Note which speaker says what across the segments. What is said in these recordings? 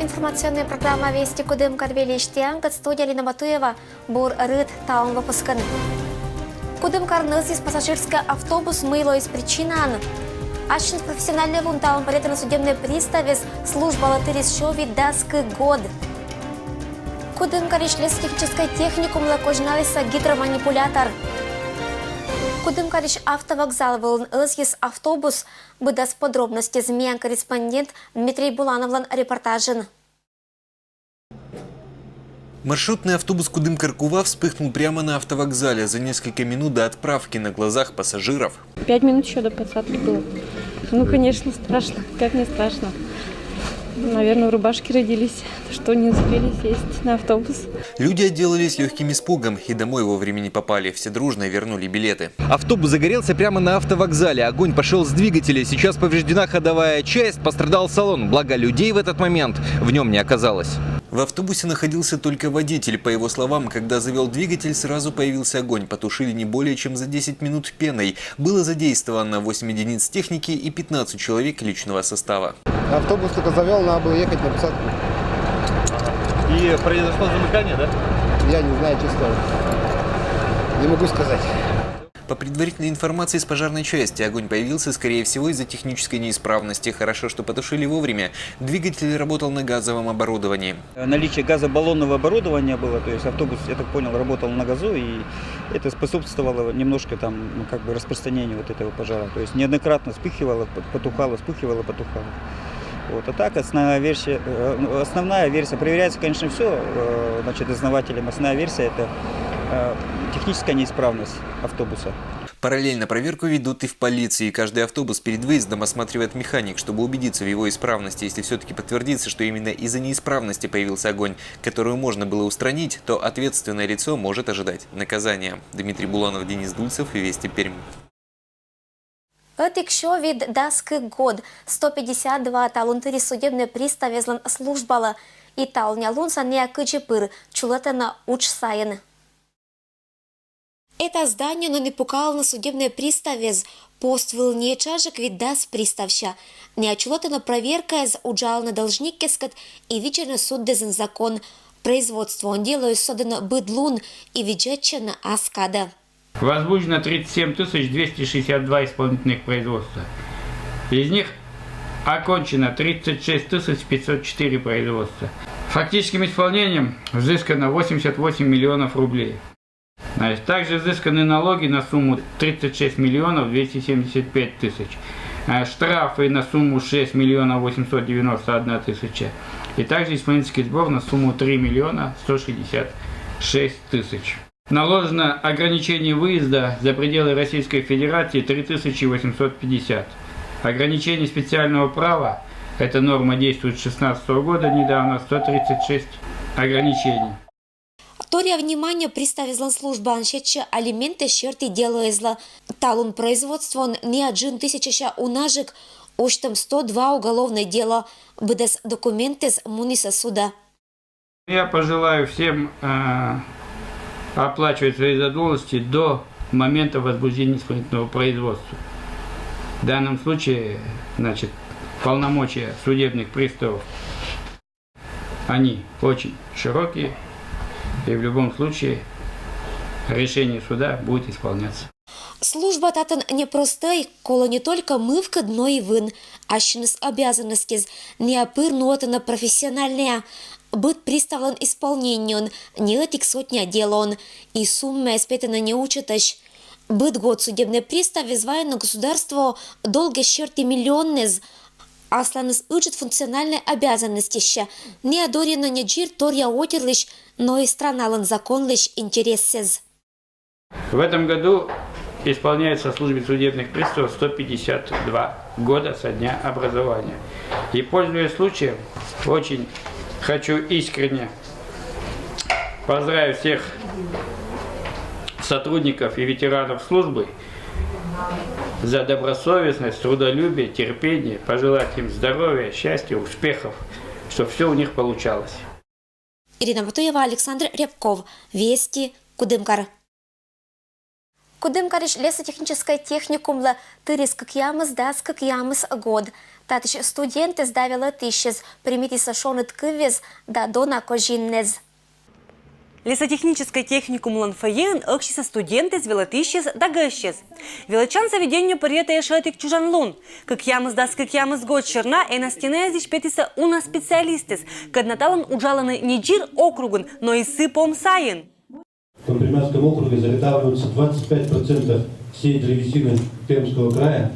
Speaker 1: информационная программа «Вести Кудым Карвели Иштиангат», студия Лина Батуева, Бур Рыд, Таун выпускан. Кудым Карнызис пассажирский автобус мыло из причинан. Ащин профессиональный лунтаун полета на судебный приставе служба латырис шови даски год. Кудым Кариш лесотехнической техникум лакожналиса гидроманипулятор. Кудым Кариш автовокзал волн из автобус. Выдаст подробности ЗМИ корреспондент Дмитрий Булановлан репортажен.
Speaker 2: Маршрутный автобус Кудым-Каркува вспыхнул прямо на автовокзале за несколько минут до отправки на глазах пассажиров.
Speaker 3: 5 минут еще до посадки было. Ну, конечно, страшно. Как не страшно? Наверное, в рубашке родились, что не успели сесть на автобус.
Speaker 2: Люди отделались легким испугом и домой вовремя не попали. Все дружно вернули билеты.
Speaker 4: Автобус загорелся прямо на автовокзале. Огонь пошел с двигателя. Сейчас повреждена ходовая часть, пострадал салон. Благо, людей в этот момент в нем не оказалось.
Speaker 2: В автобусе находился только водитель. По его словам, когда завел двигатель, сразу появился огонь. Потушили не более чем за 10 минут пеной. Было задействовано 8 единиц техники и 15 человек личного состава.
Speaker 5: Автобус только завел, надо было ехать на посадку.
Speaker 4: И произошло замыкание, да?
Speaker 5: Я не знаю, честно. Не могу сказать.
Speaker 2: По предварительной информации с пожарной части, огонь появился, скорее всего, из-за технической неисправности. Хорошо, что потушили вовремя. Двигатель работал на газовом оборудовании.
Speaker 6: Наличие газобаллонного оборудования было, то есть автобус, я так понял, работал на газу, и это способствовало немножко там, как бы распространению вот этого пожара. То есть неоднократно вспыхивало, потухало, вспыхивало, потухало. Вот. А так основная версия проверяется, конечно, все, значит, дознавателем. Основная версия – это техническая неисправность автобуса.
Speaker 2: Параллельно проверку ведут и в полиции. Каждый автобус перед выездом осматривает механик, чтобы убедиться в его исправности. Если все-таки подтвердится, что именно из-за неисправности появился огонь, которую можно было устранить, то ответственное лицо может ожидать наказания. Дмитрий Буланов, Денис Дульцев, Вести Пермь.
Speaker 1: Якщо від даски год 152 талунтирі судебне приставі службала і талня лунса неякичі пир чулетена учсаєн. Это здание, но не пукало на судебное приставе с поствил не чажек віддас приставща. Не очулетена проверка из уджал на должнике скат и вечерный суд дезен закон. Производство он делает содано быдлун и виджетчена аскада.
Speaker 7: Возбуждено 37 262 исполнительных производства. Из них окончено 36 504 производства. Фактическим исполнением взыскано 88 миллионов рублей. Также взысканы налоги на сумму 36 миллионов 275 тысяч. Штрафы на сумму 6 миллионов 891 тысяча. И также исполнительский сбор на сумму 3 миллиона 166 тысяч. Наложено ограничение выезда за пределы Российской Федерации 3850. Ограничение специального права, эта норма действует с 2016 года, недавно 136 ограничений.
Speaker 1: Тория внимание приставила служба анщеча алименты щерти делоезла. Талун производство он не 1000 унажек, уж там 102 уголовное дело, выдаст документы с муниса суда.
Speaker 7: Я пожелаю всем оплачивать свои задолженности до момента возбуждения исполнительного производства. В данном случае, значит, полномочия судебных приставов, они очень широкие, и в любом случае решение суда будет исполняться.
Speaker 1: Служба татан непростой, коло не только мывка, но и вын, а с обязанности не опырнута профессиональная. Быть приставлен исполнению, не этих сотня дел он, и сумма испытана не учиташ. Быть год судебный пристав вызывает на государство долго щерти миллионный, а сланыс учит функциональные обязанности ща. Не одорено не джир торья отерлиш, но и страна лан закон лишь интересез.
Speaker 7: В этом году исполняется в службе судебных приставов 152 года со дня образования. И, пользуясь случаем, очень хочу искренне поздравить всех сотрудников и ветеранов службы за добросовестность, трудолюбие, терпение, пожелать им здоровья, счастья, успехов, чтобы все у них получалось.
Speaker 1: Ирина Батуева, Александр Рябков, Вести, Кудымкар. Кудым кариш лесотехническое техникум ла тырис как ямас дас как ямас год. Татыш студенты сдавила тысячес, примите сошонет кывез да дона кожиннез.
Speaker 8: Лесотехнический техникум Ланфаен экшиса студенты с велотыщес да гэщес. Величан заведению парета эшетик чужанлун. Как ямас дас как ямас год черна, и на стене здесь петиса уна специалистес, kad наталан уджаланы не джир округун, но и сыпом саен.
Speaker 9: В Приморском округе заготавливаются 25% всей древесины Пермского края.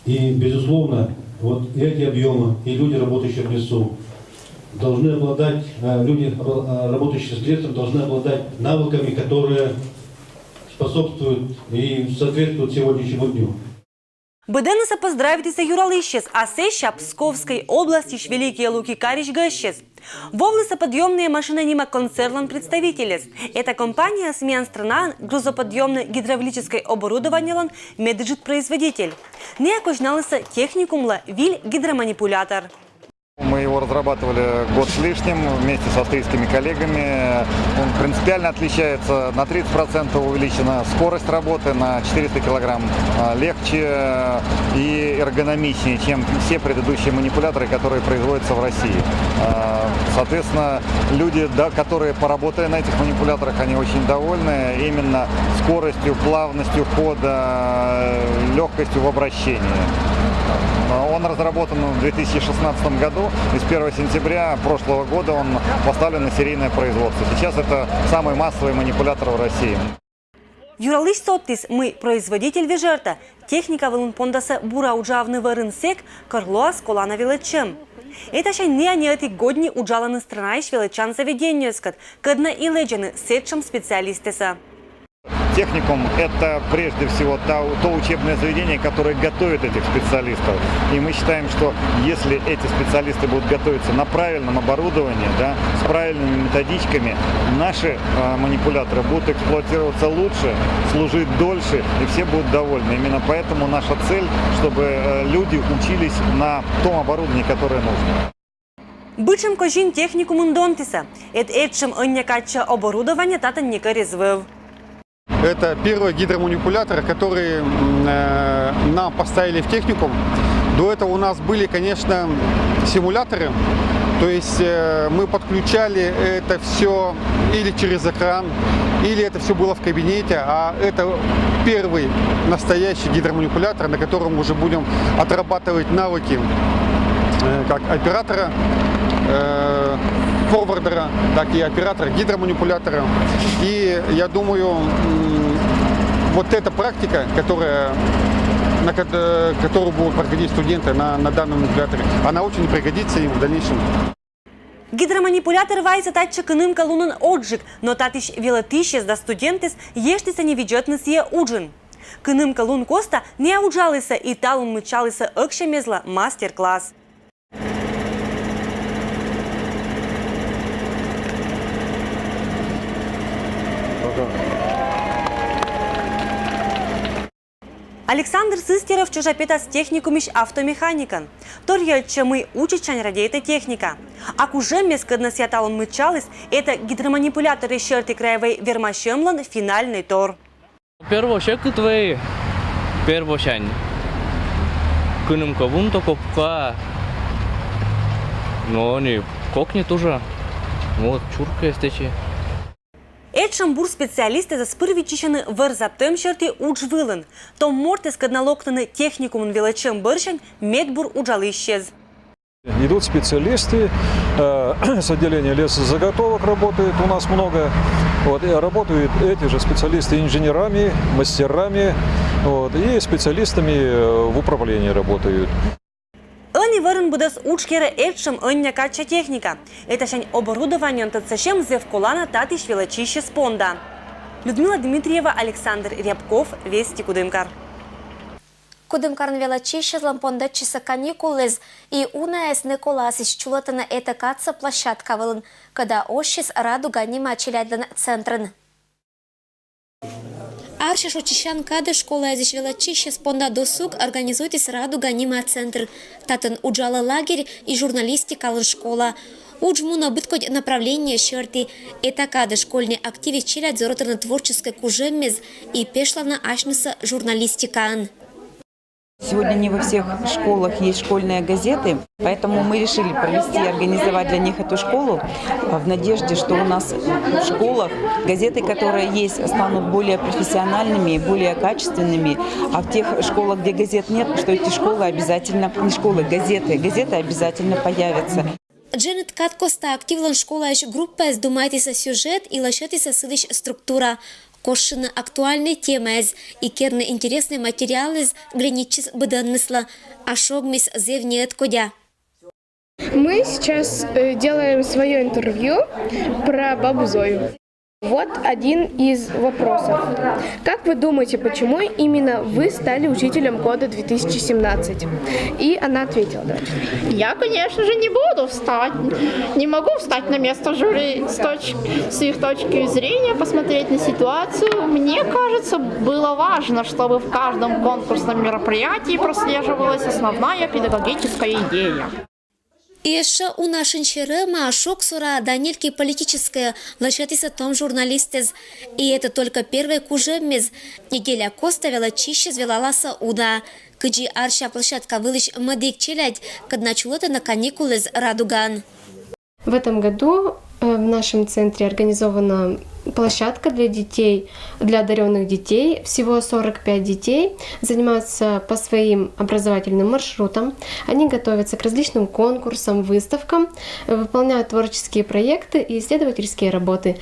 Speaker 9: И, безусловно, вот эти объемы и люди, работающие в лесу, должны обладать, люди, работающие с лесом, должны обладать навыками, которые способствуют и соответствуют сегодняшнему дню.
Speaker 8: Беденеса поздравитеся юралищес, а сеща Псковской области Великие Луки кариш гэщес. Вовлеса подъемные машины нима концерн представителес. Эта компания смен страна грузоподъемное гидравлическое оборудование меджит производитель. Не окожналася техникумла виль гидроманипулятор.
Speaker 10: Мы его разрабатывали год с лишним вместе с австрийскими коллегами. Он принципиально отличается. На 30% увеличена скорость работы, на 400 килограмм легче и эргономичнее, чем все предыдущие манипуляторы, которые производятся в России. Соответственно, люди, которые поработали на этих манипуляторах, они очень довольны именно скоростью, плавностью хода, легкостью в обращении. Он разработан в 2016 году, и с 1 сентября прошлого года он поставлен на серийное производство. Сейчас это самый массовый манипулятор в России.
Speaker 8: Юралыш соттис мы производитель вежерта. Техника вылунпондаса бура уджавны варынсек, карлоас колана величем. Это ще не эти годни уджаланы странаиш величан заведению скат, кадна и леджаны сетчам специалистеса.
Speaker 10: Техникум – это прежде всего то учебное заведение, которое готовит этих специалистов. И мы считаем, что если эти специалисты будут готовиться на правильном оборудовании, да, с правильными методичками, наши манипуляторы будут эксплуатироваться лучше, служить дольше, и все будут довольны. Именно поэтому наша цель, чтобы люди учились на том оборудовании, которое нужно.
Speaker 8: Бычем кожин техникум донтиса. Этчем оннякача оборудование тата ника резвев.
Speaker 5: Это первый гидроманипулятор, который нам поставили в техникум. До этого у нас были, конечно, симуляторы. То есть мы подключали это все или через экран, или это все было в кабинете. А это первый настоящий гидроманипулятор, на котором мы уже будем отрабатывать навыки как оператора, форвардера, так и оператора гидроманипулятора. И я думаю, вот эта практика, которую будут проходить студенты на данном манипуляторе, она очень пригодится им в дальнейшем.
Speaker 8: Гидроманипулятор вайса татча кыным калунын отжиг, но татиш велотыщес да студентес ештиса не ведетны сие уджин. Кыным калун коста не уджалыса и талун мычалыса экшемезла мастер-класс. Александр Сыстеров чужапетас техникумиш автомеханикан. Торьяча мы учичань радейта техника. Акуже мескаднас яталон мычалыс, это гидроманипуляторы щерти краевой вермашемлан финальный тор.
Speaker 11: Первошек твои, первошань. Кыным кавун то копка. Но они кокни тоже. Вот чурка стечи.
Speaker 8: Эдшамбур специалисты за спырвичищены варзаптем щерти уджвылын. Том мортес кадналоктаны техникумын величем быршен медбур уджалы исчез.
Speaker 12: Идут специалисты, с отделения лесозаготовок работает у нас много. Вот, и работают эти же специалисты инженерами, мастерами, вот, и специалистами в управлении работают.
Speaker 8: Они варен будут учкера эдшем оннякача техника. Это шань оборудование тацашем зевколана татиш величище спонда. Людмила Дмитриева, Александр Рябков, Вести Кудымкар.
Speaker 1: Кудымкарн величище лампонда часа каникулез и унаэс Николасич чулатана этакаца площадка вылын, когда ощис радуга нима челядлан центрын. Аршиш учищан кады школа эзиш величище спонда досуг организуйтесь радуга нима центр. Татын уджала лагерь и журналистикалын школа. Уджмуна быткоть направление шерти. Этакады школьный активик челядь зоротана творческой кужеммез и пешлана ашныса журналистикаан.
Speaker 13: Сегодня не во всех школах есть школьные газеты, поэтому мы решили провести и организовать для них эту школу в надежде, что у нас в школах газеты, которые есть, станут более профессиональными, более качественными, а в тех школах, где газет нет, что эти школы обязательно, не школы, газеты обязательно появятся.
Speaker 1: Дженет Каткоста активлан школа группа сдумайтеся сюжет и лощатися сыдыш структура. Кошина актуальные темы и керны интересные материалы граничис быданнысла, а шогмис зевнеет кодя.
Speaker 14: Мы сейчас делаем свое интервью про бабу Зою. Вот один из вопросов. Как вы думаете, почему именно вы стали учителем года 2017? И она ответила дальше.
Speaker 15: Я, конечно же, не могу встать на место жюри с их точки зрения, посмотреть на ситуацию. Мне кажется, было важно, чтобы в каждом конкурсном мероприятии прослеживалась основная педагогическая идея.
Speaker 1: И еще у нашей черема шоксура данильки политическая лошадица том журналистез. И это только первый кужемез. Неделя Коста вела чище звелаласа уда. Кыджи арша площадка вылыш мадик челядь, когда чулота на каникулы с Радуган.
Speaker 14: В этом году в нашем центре организована площадка для детей, для одаренных детей. Всего 45 детей занимаются по своим образовательным маршрутам. Они готовятся к различным конкурсам, выставкам, выполняют творческие проекты и исследовательские работы.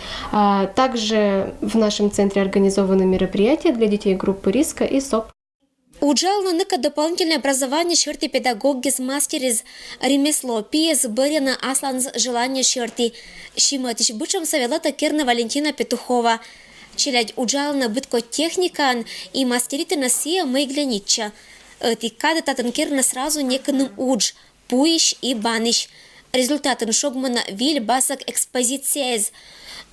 Speaker 14: Также в нашем центре организованы мероприятия для детей группы риска и СОП.
Speaker 1: Уджал на дополнительное образование шерти педагогис мастериз ремесло пиес барина асланс желание шерти шиматич бычем совелата керна Валентина Петухова. Челядь уджал на бытко техникан и мастериты на сия мейглянича. Эти кады татан керна сразу неканым удж, пуищ и банищ. Результатом шогмана виль басак экспозициез.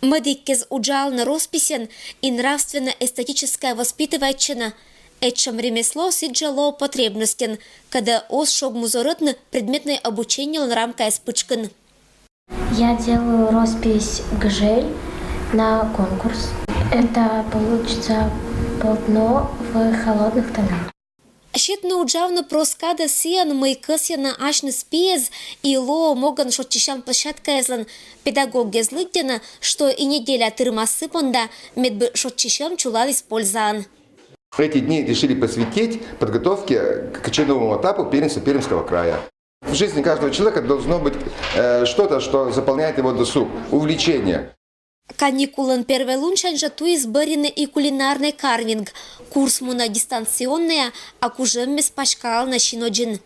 Speaker 1: Мадиккез уджал на росписен и нравственно-эстетическая воспитывайчина. Этчем ремесло сиджало потребностен, когда ос шогмузоротно предметное обучение он рамка спычкан.
Speaker 16: Я делаю роспись гжель на конкурс. Это получится полотно в холодных тонах.
Speaker 1: Щитно уджавно проскада сиан майкасьяна ашны спиез и ло моган шотчищан площадка эзлан педагог гезлыгдена, что и неделя тырмасы понда медбы шотчищам чулались пользан.
Speaker 17: Эти дни решили посвятить подготовке к очередному этапу первенства Пермского края. В жизни каждого человека должно быть что-то, что заполняет его досуг, увлечение.
Speaker 1: Каникулан первой лунчан жату избарины и кулинарный карвинг. Курс муна дистанционная, а кужем спашкал на шиноджин.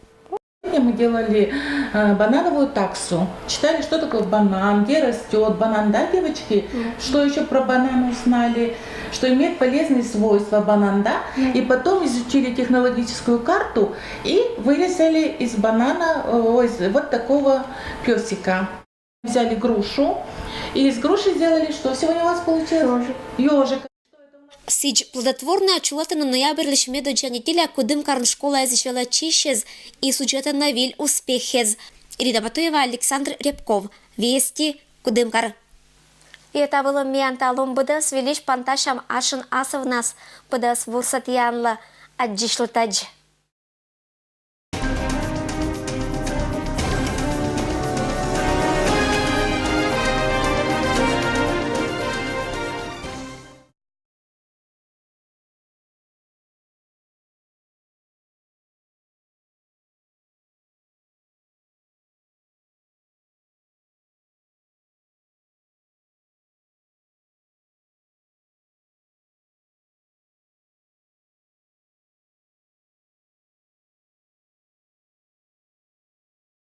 Speaker 18: Мы делали банановую таксу. Читали, что такое банан, где растет банан, да, девочки? Что еще про банан узнали? Что имеет полезные свойства банан, да? И потом изучили технологическую карту и вырезали из банана вот такого песика. Взяли грушу и из груши сделали что? Сегодня у вас получилось? Ёжик.
Speaker 1: Сидж плодотворная чулата на ноябрь лишь медоджа неделя, кудым карн школа изучала чищез и сюжета на виль успехез. Ирина Батуева, Александр Рябков. Вести кудымкар. И это было мианталом быдас велич панташам ашин асов нас быдас вурсатьянла аджишлутадж.